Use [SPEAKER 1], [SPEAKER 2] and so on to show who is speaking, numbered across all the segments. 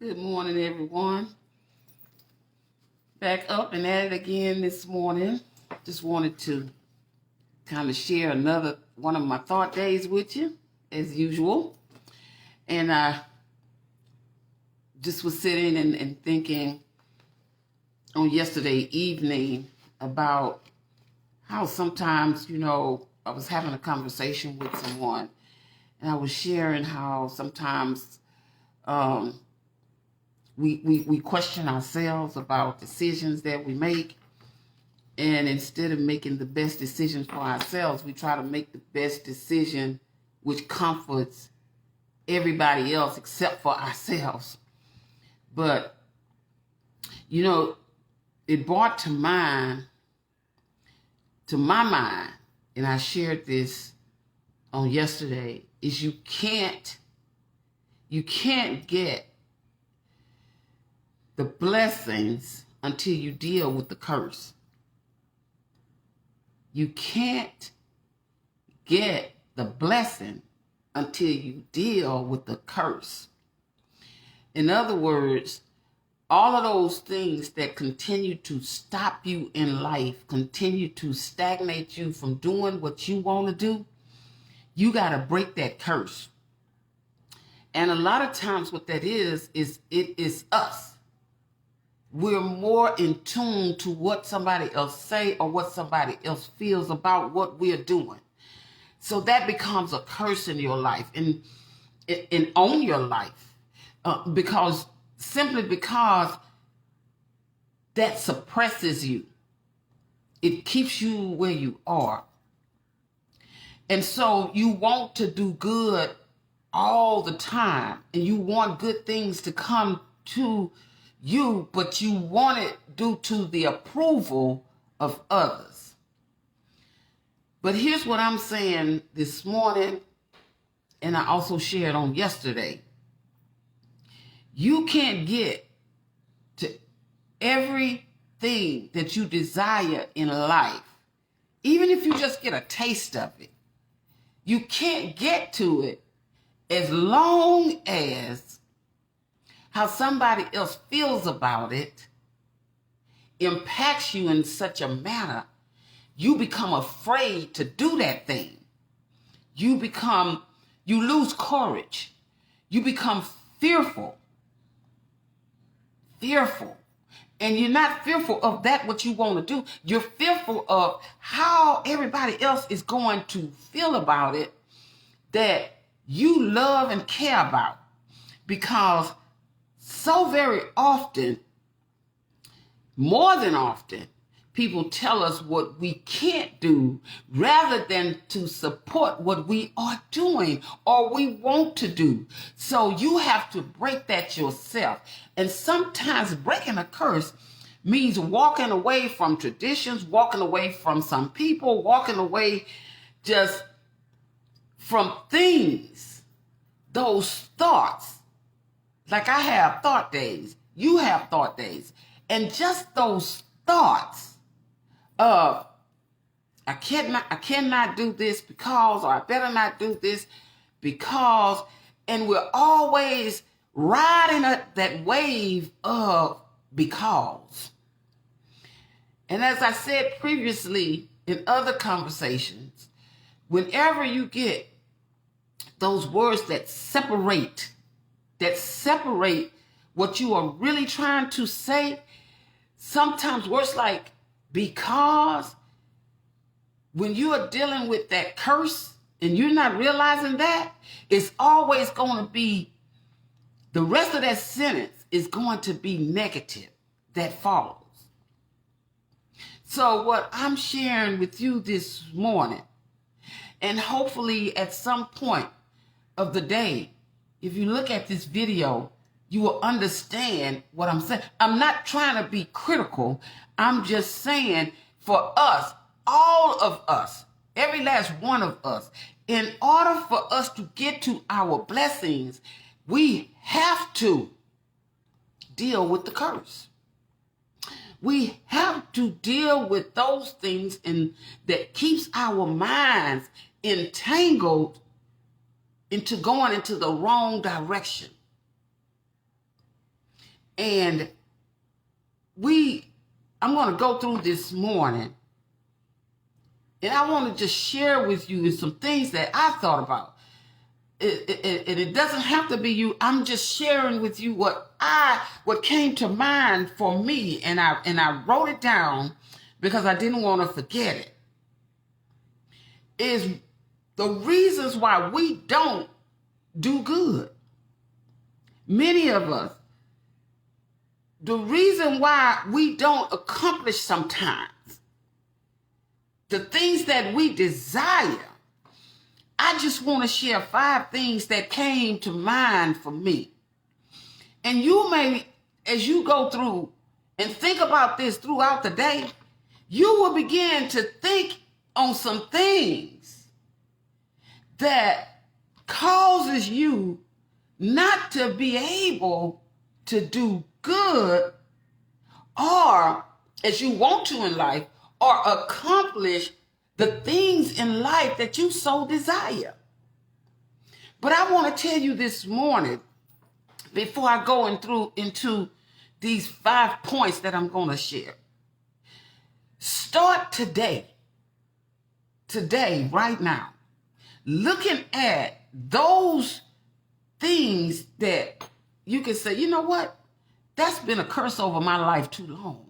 [SPEAKER 1] Good morning, everyone. Back up and at it again this morning. Just wanted to kind of share another one of my thought days with you, as usual. And I just was sitting and thinking on yesterday evening about how sometimes, I was having a conversation with someone, and I was sharing how sometimes we question ourselves about decisions that we make. And instead of making the best decision for ourselves, we try to make the best decision which comforts everybody else except for ourselves. But, it brought to my mind, and I shared this on yesterday, is you can't get the blessings until you deal with the curse. You can't get the blessing until you deal with the curse. In other words, all of those things that continue to stop you in life, continue to stagnate you from doing what you want to do, you got to break that curse. And a lot of times what that is it is us. We're more in tune to what somebody else say or what somebody else feels about what we're doing. So that becomes a curse in your life and on your life because that suppresses you. It keeps you where you are. And so you want to do good all the time, and you want good things to come to you, but you want it due to the approval of others. But here's what I'm saying this morning, and I also shared on yesterday. You can't get to everything that you desire in life, even if you just get a taste of it. You can't get to it as long as how somebody else feels about it impacts you in such a manner, you become afraid to do that thing. You lose courage. You become fearful. And you're not fearful of that what you want to do. You're fearful of how everybody else is going to feel about it that you love and care about. Because so very often, more than often, people tell us what we can't do rather than to support what we are doing or we want to do. So you have to break that yourself. And sometimes breaking a curse means walking away from traditions, walking away from some people, walking away just from things, those thoughts. Like I have thought days, you have thought days, and just those thoughts of I cannot do this because, or I better not do this because, and we're always riding that wave of because. And as I said previously in other conversations, whenever you get those words that separate what you are really trying to say, sometimes words like because, when you are dealing with that curse and you're not realizing that, it's always going to be, the rest of that sentence is going to be negative that follows. So what I'm sharing with you this morning, and hopefully at some point of the day, if you look at this video, you will understand what I'm saying. I'm not trying to be critical. I'm just saying for us, all of us, every last one of us, in order for us to get to our blessings, we have to deal with the curse. We have to deal with those things that keeps our minds entangled into going into the wrong direction. And I'm going to go through this morning, and I want to just share with you some things that I thought about. It doesn't have to be you. I'm just sharing with you what came to mind for me, and I wrote it down because I didn't want to forget it. Is the reasons why we don't do good. Many of us, the reason why we don't accomplish sometimes the things that we desire. I just want to share 5 things that came to mind for me. And you may, as you go through and think about this throughout the day, you will begin to think on some things that causes you not to be able to do good, or as you want to in life, or accomplish the things in life that you so desire. But I want to tell you this morning, before I go into these 5 points that I'm going to share. Start today, right now, looking at those things that you can say, you know what? That's been a curse over my life too long.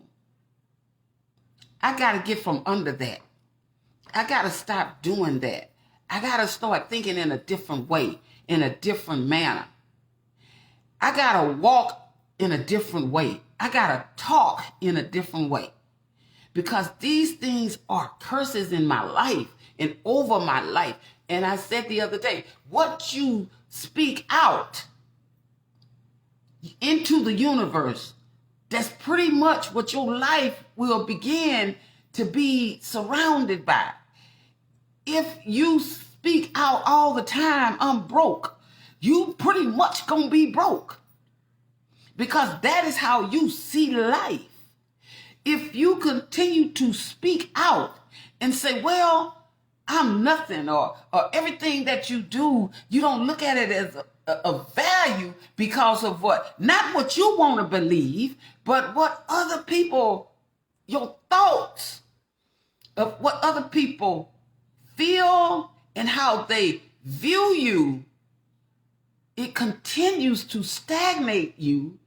[SPEAKER 1] I got to get from under that. I got to stop doing that. I got to start thinking in a different way, in a different manner. I got to walk in a different way. I got to talk in a different way. Because these things are curses in my life and over my life. And I said the other day, what you speak out into the universe, that's pretty much what your life will begin to be surrounded by. If you speak out all the time, I'm broke, you pretty much gonna be broke. Because that is how you see life. If you continue to speak out and say, well, I'm nothing, or everything that you do, you don't look at it as a value because of what, not what you want to believe, but what other people, your thoughts of what other people feel and how they view you, it continues to stagnate you,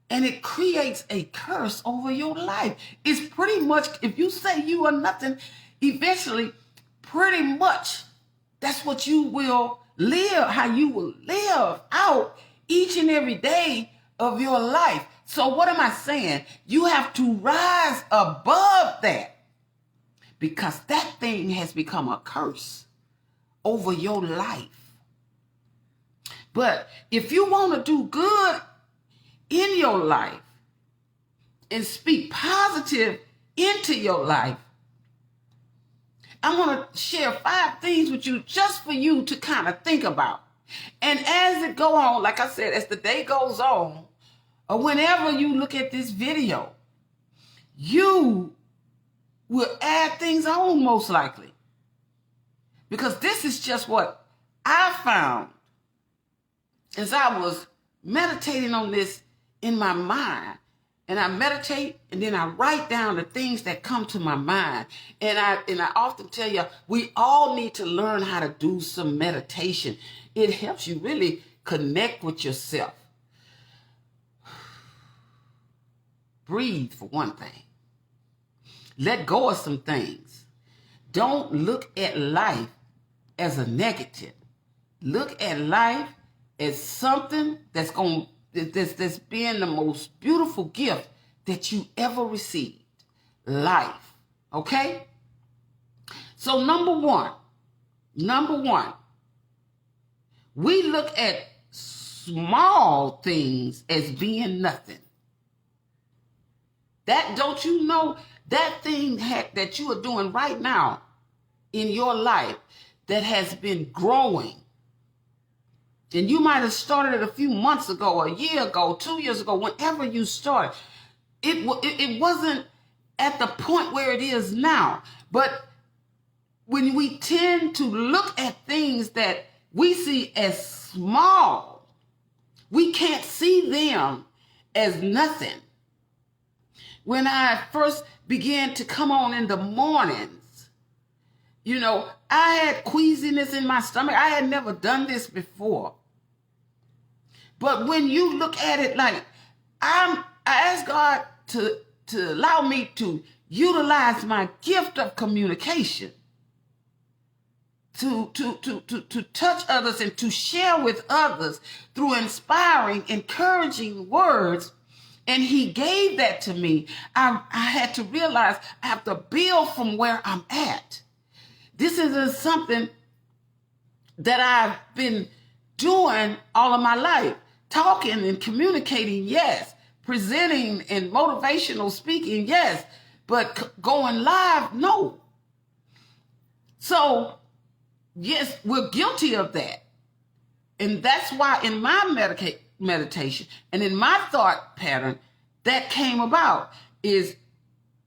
[SPEAKER 1] and it creates a curse over your life. It's pretty much, if you say you are nothing, eventually, pretty much, that's what you will live, how you will live out each and every day of your life. So what am I saying? You have to rise above that, because that thing has become a curse over your life. But if you want to do good in your life and speak positive into your life, I'm going to share 5 things with you just for you to kind of think about. And as it go on, like I said, as the day goes on, or whenever you look at this video, you will add things on most likely. Because this is just what I found as I was meditating on this in my mind. And I meditate, and then I write down the things that come to my mind. And I often tell you, we all need to learn how to do some meditation. It helps you really connect with yourself. Breathe, for one thing. Let go of some things. Don't look at life as a negative. Look at life as something that's being the most beautiful gift that you ever received. Life. Okay? So number one, we look at small things as being nothing. That, don't you know, that thing that you are doing right now in your life that has been growing, and you might have started it a few months ago, a year ago, 2 years ago, whenever you started, it wasn't at the point where it is now. But when we tend to look at things that we see as small, we can't see them as nothing. When I first began to come on in the mornings, you know, I had queasiness in my stomach. I had never done this before. But when you look at it like, I asked God to allow me to utilize my gift of communication to touch others and to share with others through inspiring, encouraging words. And he gave that to me. I had to realize I have to build from where I'm at. This isn't something that I've been doing all of my life. Talking and communicating, yes. Presenting and motivational speaking, yes. But going live, no. So, yes, we're guilty of that. And that's why in my meditation and in my thought pattern that came about is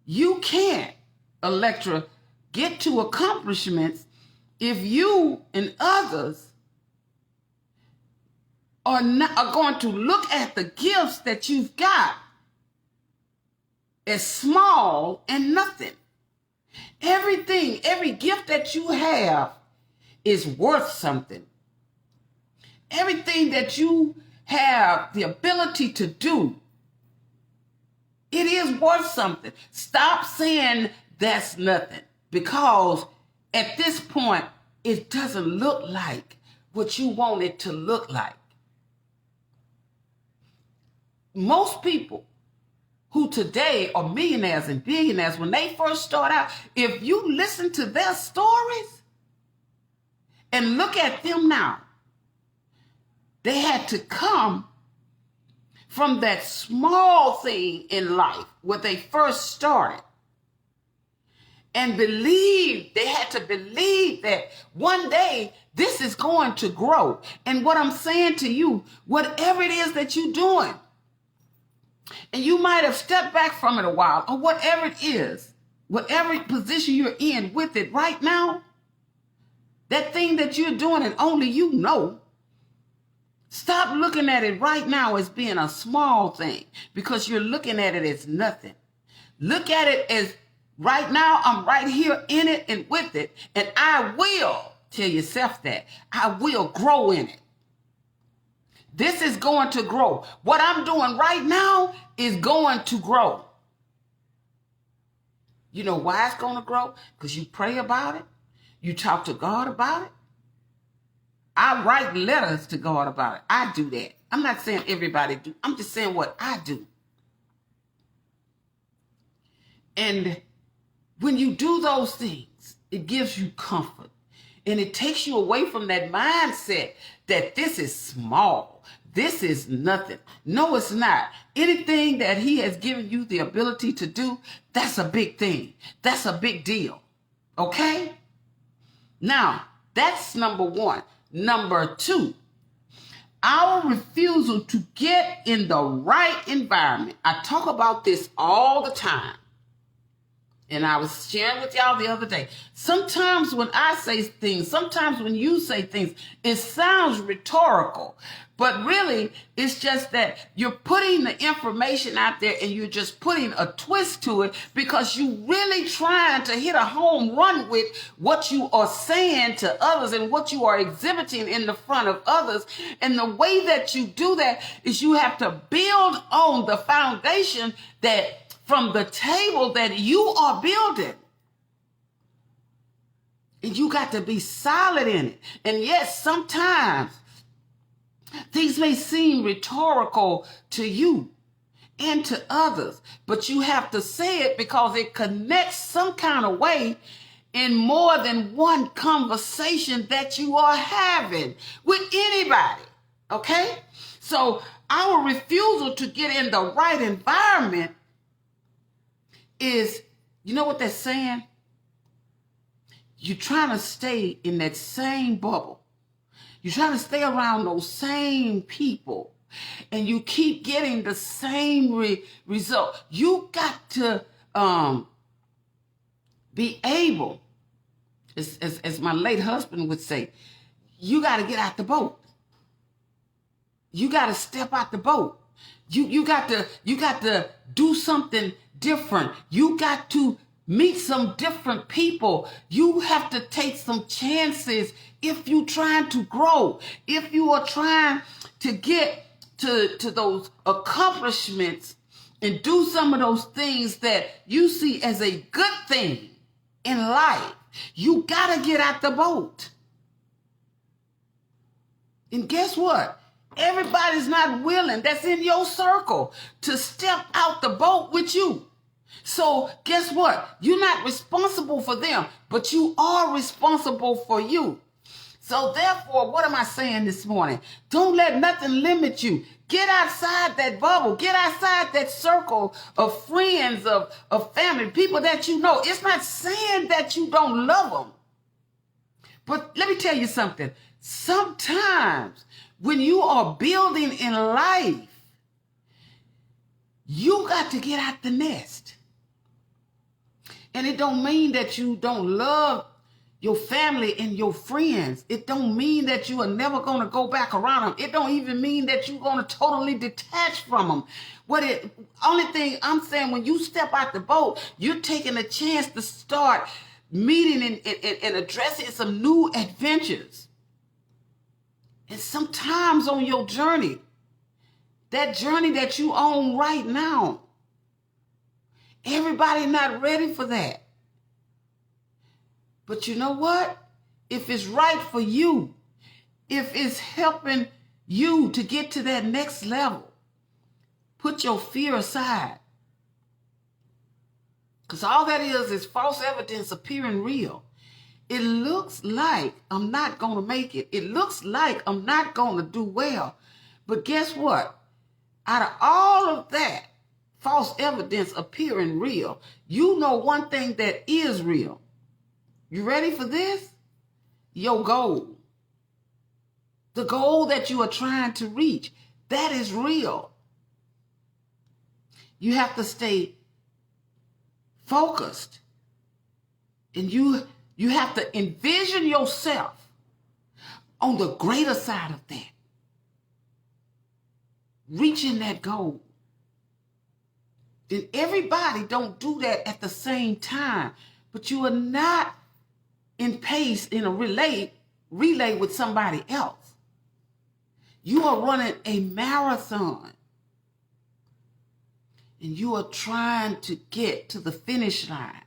[SPEAKER 1] you can't, Electra, get to accomplishments if you and others are going to look at the gifts that you've got as small and nothing. Everything, every gift that you have is worth something. Everything that you have the ability to do, it is worth something. Stop saying that's nothing, because at this point, it doesn't look like what you want it to look like. Most people who today are millionaires and billionaires, when they first start out, if you listen to their stories and look at them now, they had to come from that small thing in life where they first started and they had to believe that one day this is going to grow. And what I'm saying to you, whatever it is that you're doing, and you might have stepped back from it a while, or whatever it is, whatever position you're in with it right now, that thing that you're doing and only you know, stop looking at it right now as being a small thing, because you're looking at it as nothing. Look at it as right now, I'm right here in it and with it, and I will, tell yourself that, I will grow in it. This is going to grow. What I'm doing right now is going to grow. You know why it's going to grow? Because you pray about it. You talk to God about it. I write letters to God about it. I do that. I'm not saying everybody do. I'm just saying what I do. And when you do those things, it gives you comfort. And it takes you away from that mindset that this is small. This is nothing. No, it's not. Anything that he has given you the ability to do, that's a big thing. That's a big deal. Okay? Now, that's number one. Number two, our refusal to get in the right environment. I talk about this all the time. And I was sharing with y'all the other day. Sometimes when I say things, sometimes when you say things, it sounds rhetorical. But really, it's just that you're putting the information out there and you're just putting a twist to it because you're really trying to hit a home run with what you are saying to others and what you are exhibiting in the front of others. And the way that you do that is you have to build on the foundation that from the table that you are building. And you got to be solid in it. And yes, sometimes things may seem rhetorical to you and to others, but you have to say it because it connects some kind of way in more than one conversation that you are having with anybody. Okay? So our refusal to get in the right environment is, you know what they're saying? You're trying to stay in that same bubble. You're trying to stay around those same people. And you keep getting the same result. You got to be able, as my late husband would say, you got to get out the boat. You got to step out the boat. You got to do something different. You got to meet some different people. You have to take some chances if you're trying to grow. If you are trying to get to those accomplishments and do some of those things that you see as a good thing in life, you got to get out the boat. And guess what? Everybody's not willing that's in your circle to step out the boat with you. So guess what? You're not responsible for them, but you are responsible for you. So therefore, what am I saying this morning? Don't let nothing limit you. Get outside that bubble. Get outside that circle of friends, of family, people that you know. It's not saying that you don't love them. But let me tell you something. Sometimes when you are building in life, you got to get out the nest. And it don't mean that you don't love your family and your friends. It don't mean that you are never going to go back around them. It don't even mean that you're going to totally detach from them. Only thing I'm saying, when you step out the boat, you're taking a chance to start meeting and addressing some new adventures. And sometimes on your journey, that journey that you own right now, everybody not ready for that. But you know what? If it's right for you, if it's helping you to get to that next level, put your fear aside. Because all that is false evidence appearing real. It looks like I'm not going to make it. It looks like I'm not going to do well. But guess what? Out of all of that false evidence appearing real, you know one thing that is real. You ready for this? Your goal. The goal that you are trying to reach, that is real. You have to stay focused. And you have to envision yourself on the greater side of that. Reaching that goal. And everybody don't do that at the same time. But you are not in pace in a relay with somebody else. You are running a marathon. And you are trying to get to the finish line.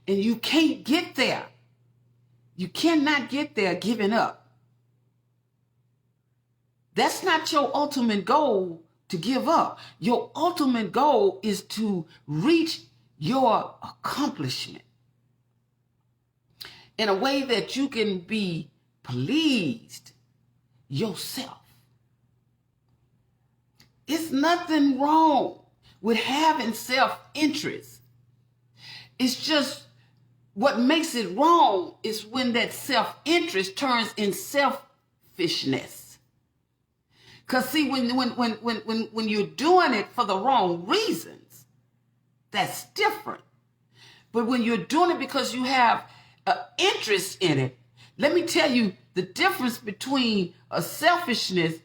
[SPEAKER 1] And you can't get there. You cannot get there giving up. That's not your ultimate goal, to give up. Your ultimate goal is to reach your accomplishment in a way that you can be pleased yourself. It's nothing wrong with having self-interest. It's just what makes it wrong is when that self-interest turns in selfishness. Because see, when you're doing it for the wrong reasons, that's different. But when you're doing it because you have interest in it, let me tell you, the difference between a selfishness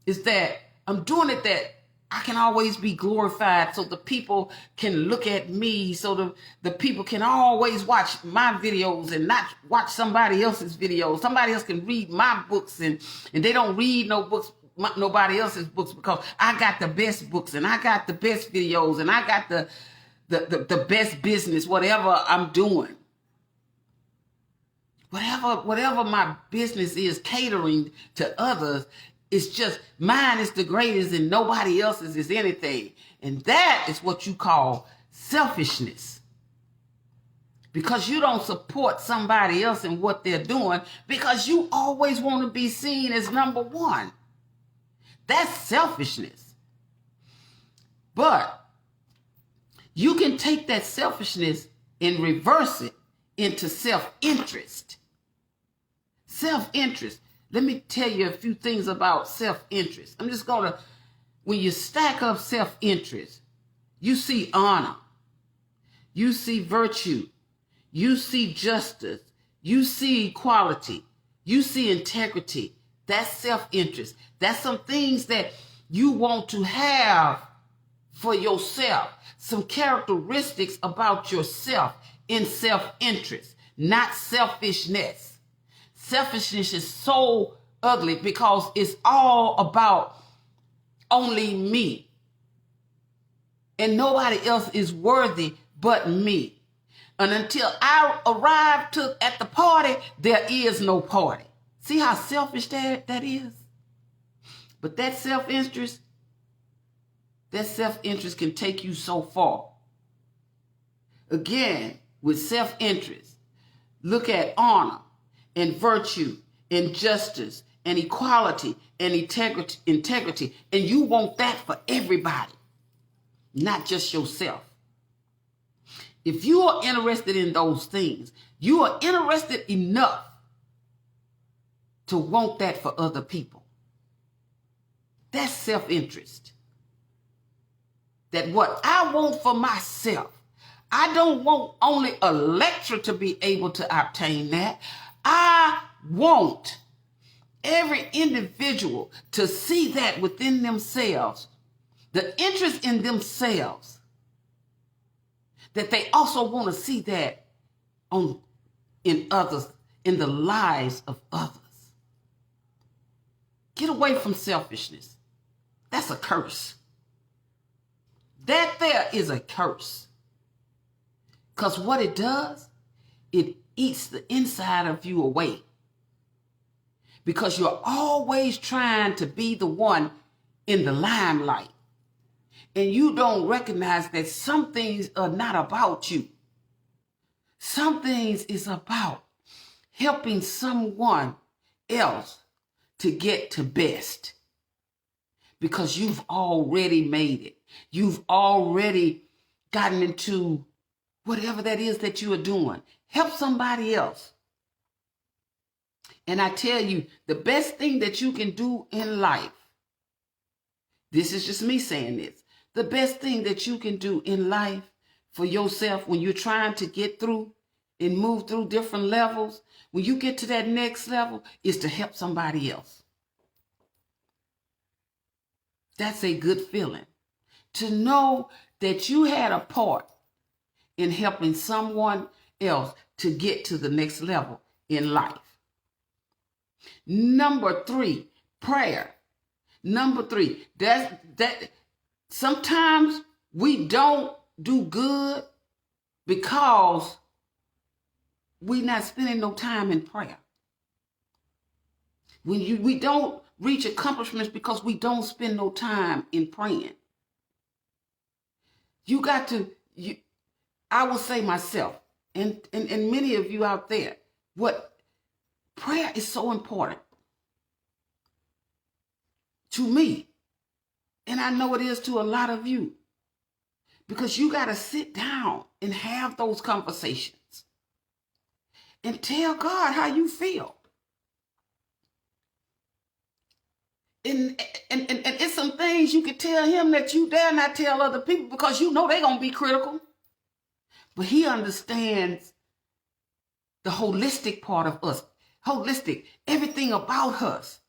[SPEAKER 1] is that I'm doing it that I can always be glorified, so the people can look at me, so the people can always watch my videos and not watch somebody else's videos. Somebody else can read my books, and they don't read nobody else's books, because I got the best books and I got the best videos and I got the best business, whatever I'm doing. Whatever my business is catering to others, it's just mine is the greatest and nobody else's is anything. And that is what you call selfishness. Because you don't support somebody else in what they're doing, because you always want to be seen as number one. That's selfishness. But you can take that selfishness and reverse it into self-interest. Self-interest. Let me tell you a few things about self-interest. I'm just going to, when you stack up self-interest, you see honor, you see virtue, you see justice, you see equality, you see integrity. That's self-interest. That's some things that You want to have for yourself some characteristics about yourself in self-interest, not selfishness. Selfishness is so ugly because it's all about only me. And nobody else is worthy but me. And until I arrive at the party, there is no party. See how selfish that is? But that self-interest can take you so far. Again, with self-interest, look at honor and virtue and justice and equality and integrity. And you want that for everybody, not just yourself. If you are interested in those things, you are interested enough to want that for other people. That's self-interest. That what I want for myself, I don't want only a lecturer to be able to obtain that. I want every individual to see that within themselves, the interest in themselves, that they also want to see that in others, in the lives of others. Get away from selfishness. That's a curse. That there is a curse. Because what it does, it eats the inside of you away. Because you're always trying to be the one in the limelight. And you don't recognize that some things are not about you. Some things is about helping someone else to get to best. Because you've already made it. You've already gotten into whatever that is that you are doing. Help somebody else. And I tell you, the best thing that you can do in life, this is just me saying this, the best thing that you can do in life for yourself when you're trying to get through and move through different levels, when you get to that next level, is to help somebody else. That's a good feeling. To know that you had a part in helping someone else to get to the next level in life. Number 3, prayer. Number 3, that sometimes we don't do good because we're not spending no time in prayer. We don't reach accomplishments because we don't spend no time in praying. You got to, I will say myself, and many of you out there, what prayer is so important to me. And I know it is to a lot of you. Because you got to sit down and have those conversations. And tell God how you feel. And it's some things you can tell him that you dare not tell other people because you know they're going to be critical. But he understands the holistic part of us. Holistic, everything about us.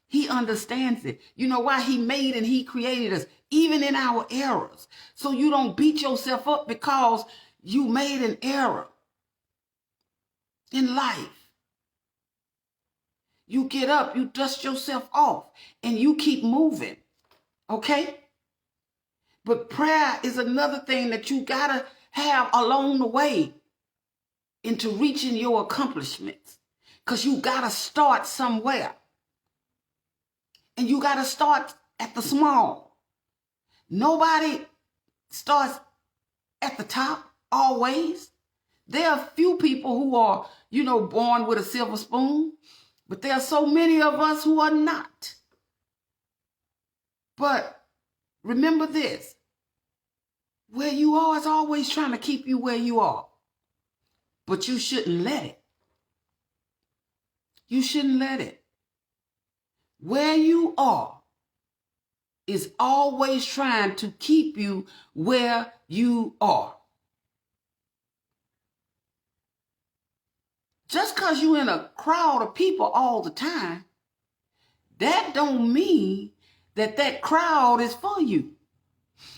[SPEAKER 1] He understands it. You know why? He made and he created us, even in our errors. So you don't beat yourself up because you made an error in life. You get up, you dust yourself off, and you keep moving, okay? But prayer is another thing that you got to have along the way into reaching your accomplishments, because you got to start somewhere. And you got to start at the small. Nobody starts at the top always. There are few people who are, born with a silver spoon. But there are so many of us who are not. But remember this. Where you are is always trying to keep you where you are. But you shouldn't let it. You shouldn't let it. Where you are is always trying to keep you where you are. Just because you're in a crowd of people all the time, that don't mean that crowd is for you.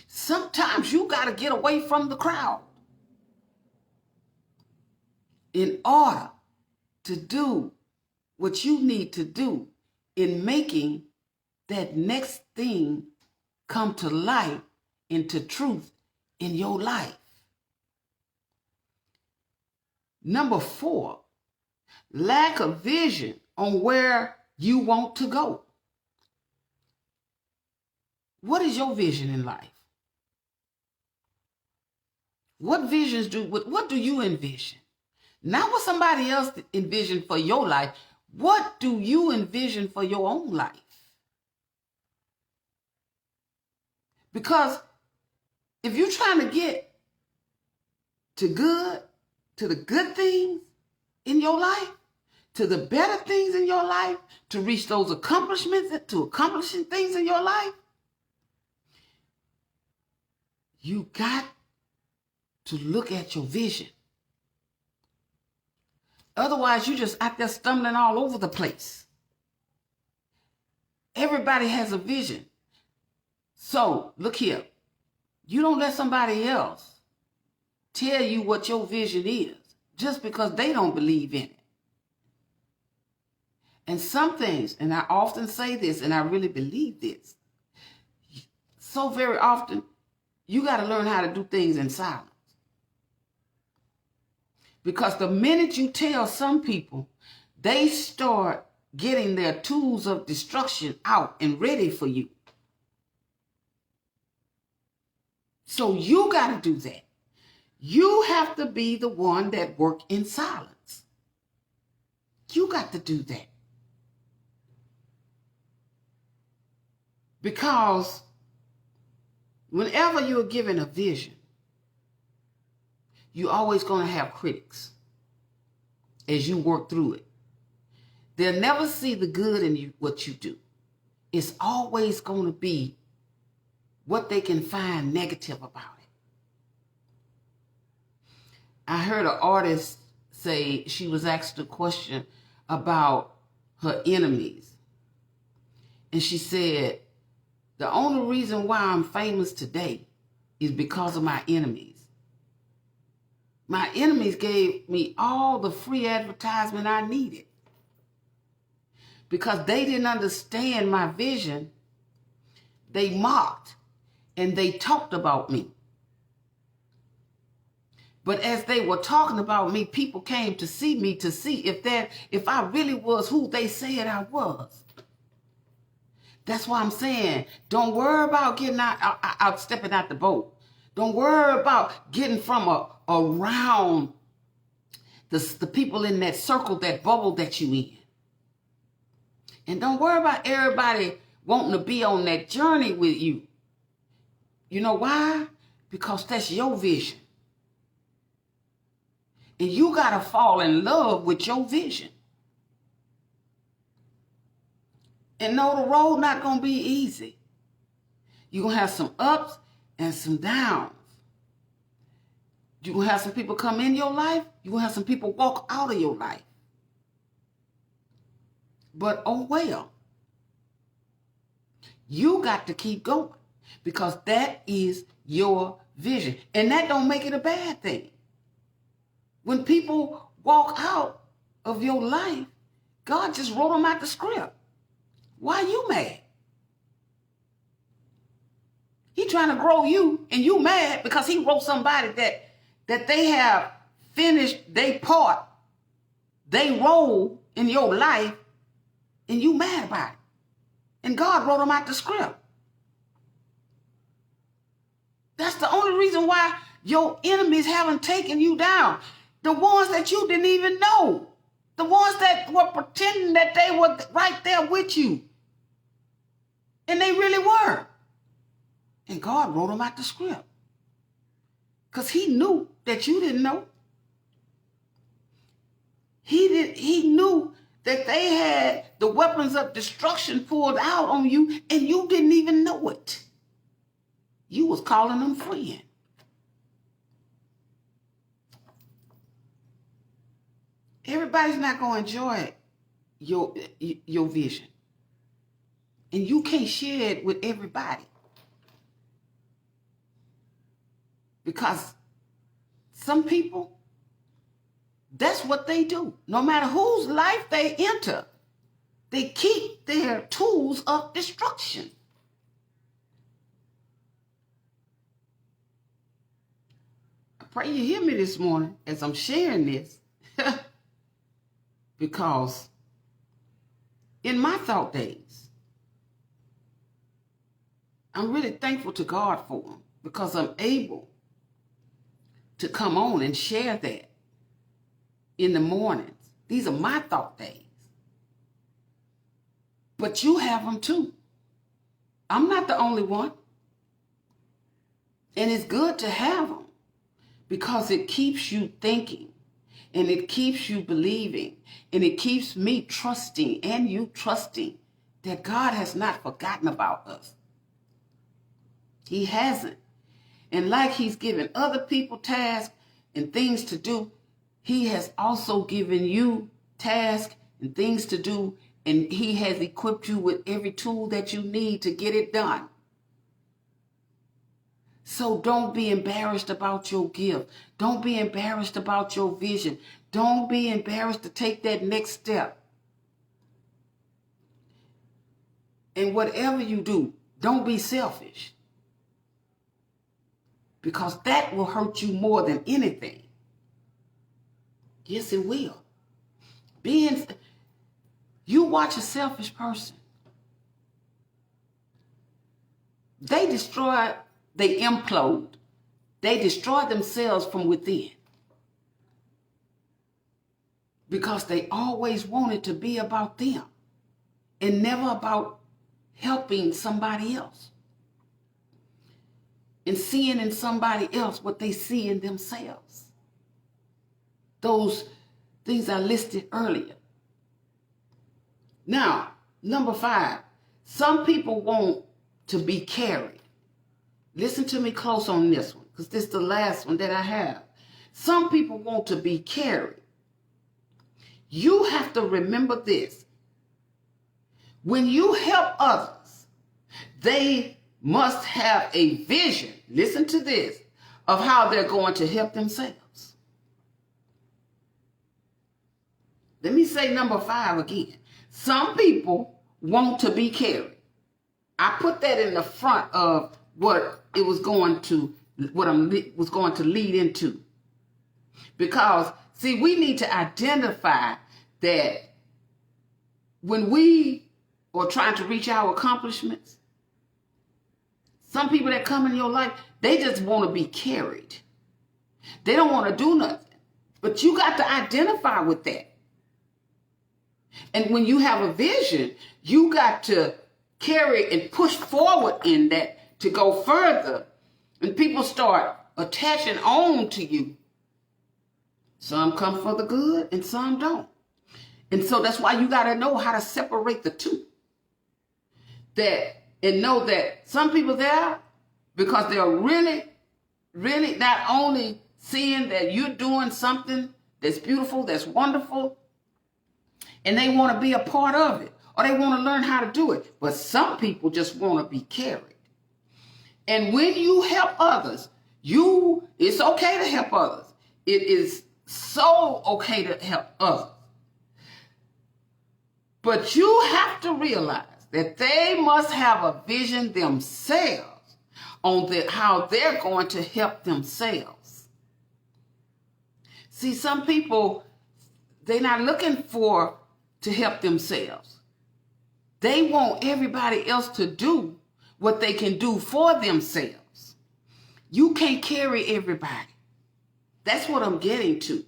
[SPEAKER 1] Sometimes you got to get away from the crowd in order to do what you need to do in making that next thing come to life, into truth in your life. Number 4, lack of vision on where you want to go. What is your vision in life? What do you envision? Not what somebody else envisioned for your life. What do you envision for your own life? Because if you're trying to get to the good things in your life, to the better things in your life, to reach those accomplishments, to accomplishing things in your life, you got to look at your vision. Otherwise, you're just out there stumbling all over the place. Everybody has a vision. So, look here. You don't let somebody else tell you what your vision is just because they don't believe in it. And some things, and I often say this, and I really believe this, so very often, you got to learn how to do things in silence. Because the minute you tell some people, they start getting their tools of destruction out and ready for you. So you got to do that. You have to be the one that work in silence. You got to do that. Because whenever you're given a vision, you're always going to have critics as you work through it. They'll never see the good in you, what you do. It's always going to be what they can find negative about it. I heard an artist say she was asked a question about her enemies. And she said, the only reason why I'm famous today is because of my enemies. My enemies gave me all the free advertisement I needed because they didn't understand my vision. They mocked and they talked about me. But as they were talking about me, people came to see me to see if I really was who they said I was. That's why I'm saying, don't worry about getting out stepping out the boat. Don't worry about getting from around the people in that circle, that bubble that you in. And don't worry about everybody wanting to be on that journey with you. You know why? Because that's your vision. And you got to fall in love with your vision. And no, the road not going to be easy. You're going to have some ups and some downs. You're going to have some people come in your life. You're going to have some people walk out of your life. But oh well. You got to keep going because that is your vision. And that don't make it a bad thing. When people walk out of your life, God just wrote them out the script. Why you mad? He trying to grow you and you mad because he wrote somebody that they have finished their part, they role in your life, and you mad about it. And God wrote them out the script. That's the only reason why your enemies haven't taken you down. The ones that you didn't even know. The ones that were pretending that they were right there with you. And they really were. And God wrote them out the script. Because he knew that you didn't know. He knew that they had the weapons of destruction pulled out on you and you didn't even know it. You was calling them friend. Everybody's not going to enjoy your vision. And you can't share it with everybody. Because some people, that's what they do. No matter whose life they enter, they keep their tools of destruction. I pray you hear me this morning as I'm sharing this. Because in my thought days, I'm really thankful to God for them, because I'm able to come on and share that in the mornings. These are my thought days. But you have them too. I'm not the only one. And it's good to have them, because it keeps you thinking, and it keeps you believing, and it keeps me trusting, and you trusting, that God has not forgotten about us. He hasn't. And like he's given other people tasks and things to do, he has also given you tasks and things to do, and he has equipped you with every tool that you need to get it done. So don't be embarrassed about your gift. Don't be embarrassed about your vision. Don't be embarrassed to take that next step. And whatever you do, don't be selfish, because that will hurt you more than anything. Yes, it will. You watch a selfish person. They implode. They destroy themselves from within, because they always wanted to be about them and never about helping somebody else and seeing in somebody else what they see in themselves. Those things I listed earlier. Now, number 5, some people want to be carried. Listen to me close on this one, because this is the last one that I have. Some people want to be carried. You have to remember this. When you help others, they must have a vision, listen to this, of how they're going to help themselves. Let me say number 5 again. Some people want to be carried. I put that in the front of what I was going to lead into. Because, see, we need to identify that when we are trying to reach our accomplishments, some people that come in your life, they just want to be carried. They don't want to do nothing. But you got to identify with that. And when you have a vision, you got to carry and push forward in that to go further. And people start attaching on to you. Some come for the good and some don't. And so that's why you got to know how to separate the two. And know that some people there, because they're really, really not only seeing that you're doing something that's beautiful, that's wonderful, and they want to be a part of it, or they want to learn how to do it. But some people just want to be carried. And when you help others, it's okay to help others. It is so okay to help others. But you have to realize that they must have a vision themselves on how they're going to help themselves. See, some people, they're not looking to help themselves. They want everybody else to do what they can do for themselves. You can't carry everybody. That's what I'm getting to.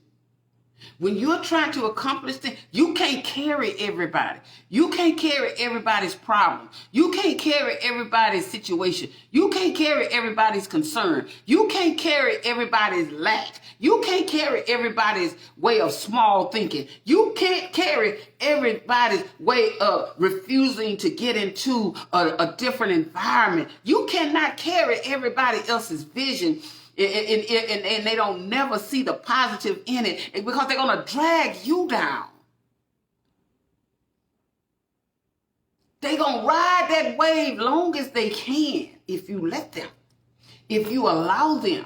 [SPEAKER 1] When you're trying to accomplish things, you can't carry everybody. You can't carry everybody's problem. You can't carry everybody's situation. You can't carry everybody's concern. You can't carry everybody's lack. You can't carry everybody's way of small thinking. You can't carry everybody's way of refusing to get into a different environment. You cannot carry everybody else's vision. And they don't never see the positive in it, because they're going to drag you down. They gonna ride that wave long as they can if you let them, if you allow them.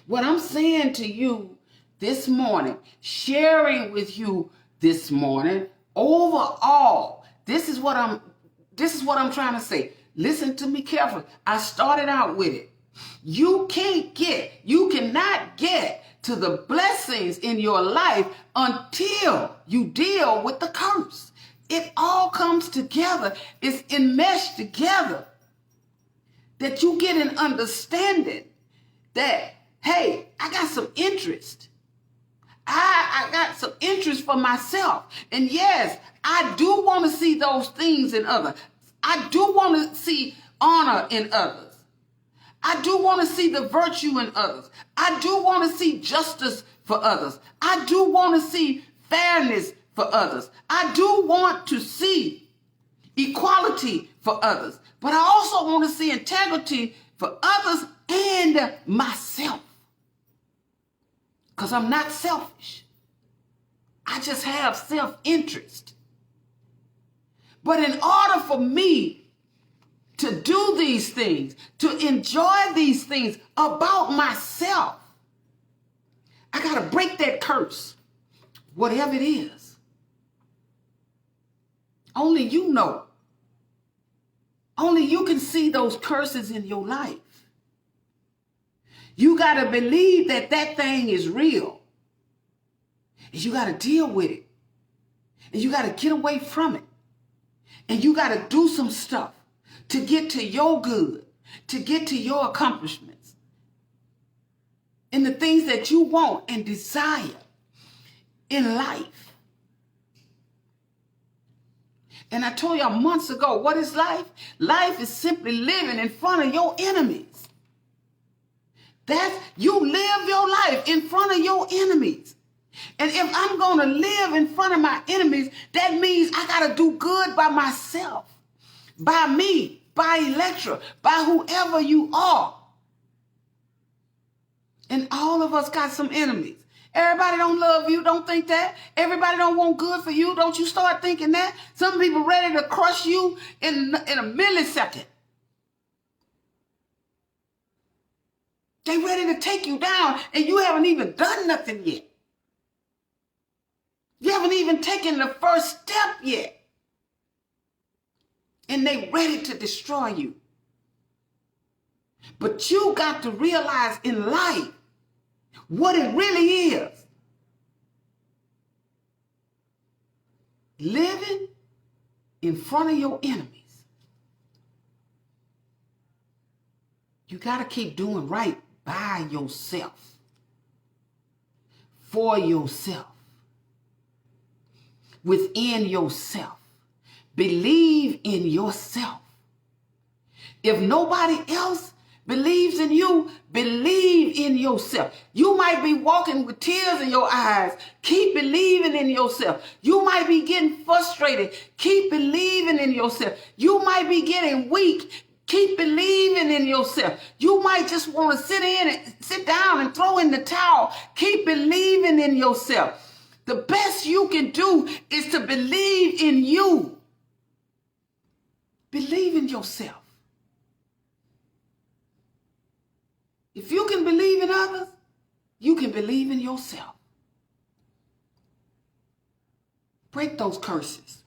[SPEAKER 1] What I'm saying to you this morning, sharing with you this morning, overall, this is what I'm trying to say. Listen to me carefully. I started out with it. You cannot get to the blessings in your life until you deal with the curse. It all comes together. It's enmeshed together. That you get an understanding that, hey, I got some interest. I got some interest for myself. And yes, I do want to see those things in others. I do want to see honor in others. I do want to see the virtue in others. I do want to see justice for others. I do want to see fairness for others. I do want to see equality for others. But I also want to see integrity for others and myself. Because I'm not selfish. I just have self-interest. But in order for me to do these things, to enjoy these things about myself, I got to break that curse, whatever it is. Only you know. Only you can see those curses in your life. You got to believe that that thing is real. And you got to deal with it. And you got to get away from it. And you got to do some stuff to get to your good, to get to your accomplishments, and the things that you want and desire in life. And I told y'all months ago, what is life? Life is simply living in front of your enemies. You live your life in front of your enemies. And if I'm going to live in front of my enemies, that means I got to do good by myself, by me, by Electra, by whoever you are. And all of us got some enemies. Everybody don't love you. Don't think that. Everybody don't want good for you. Don't you start thinking that. Some people ready to crush you in a millisecond. They ready to take you down and you haven't even done nothing yet. You haven't even taken the first step yet. And they ready to destroy you. But you got to realize in life what it really is. Living in front of your enemies. You got to keep doing right by yourself. For yourself. Within yourself. Believe in yourself. If nobody else believes in you, believe in yourself. You might be walking with tears in your eyes. Keep believing in yourself. You might be getting frustrated. Keep believing in yourself. You might be getting weak. Keep believing in yourself. You might just want to sit down and throw in the towel. Keep believing in yourself. The best you can do is to believe in you. Believe in yourself. If you can believe in others, you can believe in yourself. Break those curses.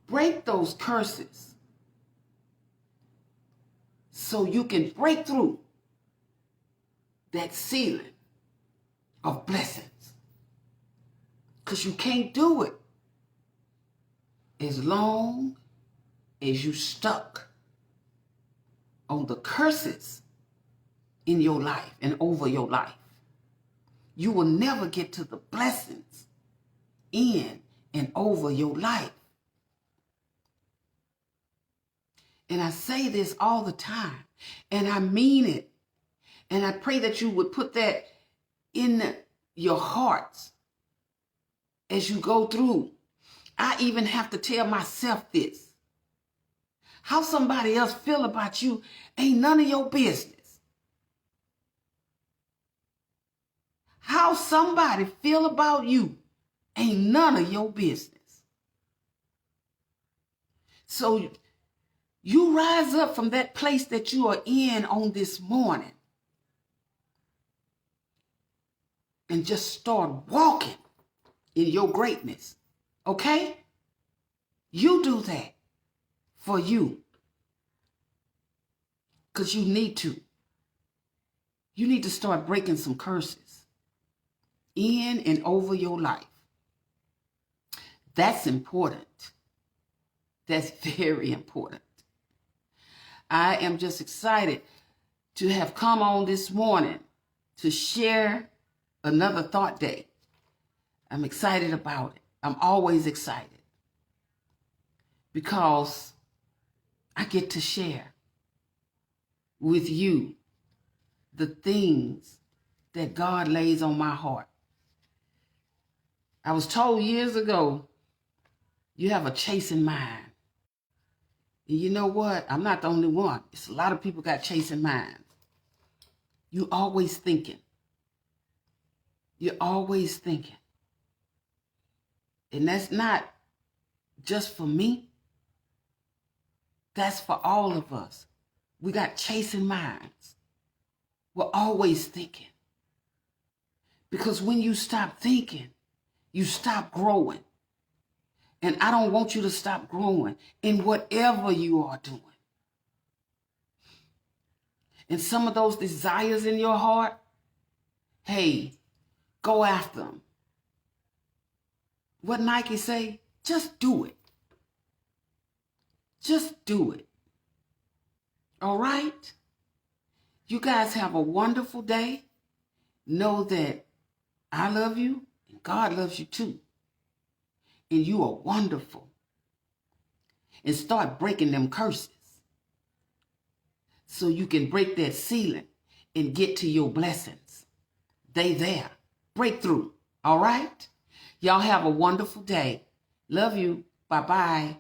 [SPEAKER 1] Break those curses so you can break through that ceiling of blessings. Because you can't do it as long as you stuck on the curses in your life and over your life. You will never get to the blessings in and over your life. And I say this all the time, and I mean it. And I pray that you would put that in your hearts as you go through. I even have to tell myself this. How somebody else feel about you ain't none of your business. How somebody feel about you ain't none of your business. So you rise up from that place that you are in on this morning and just start walking in your greatness. Okay? You do that for you. Because you need to. You need to start breaking some curses in and over your life. That's important. That's very important. I am just excited to have come on this morning to share another thought day. I'm excited about it. I'm always excited because I get to share with you the things that God lays on my heart. I was told years ago, you have a chasing mind. And you know what? I'm not the only one. It's a lot of people got chasing minds. You always thinking. You're always thinking. And that's not just for me. That's for all of us. We got chasing minds. We're always thinking. Because when you stop thinking, you stop growing. And I don't want you to stop growing in whatever you are doing. And some of those desires in your heart, hey, go after them. What Nike say? Just do it. Just do it. All right? You guys have a wonderful day. Know that I love you and God loves you too. And you are wonderful. And start breaking them curses so you can break that ceiling and get to your blessings. They there. Breakthrough. All right? Y'all have a wonderful day. Love you. Bye-bye.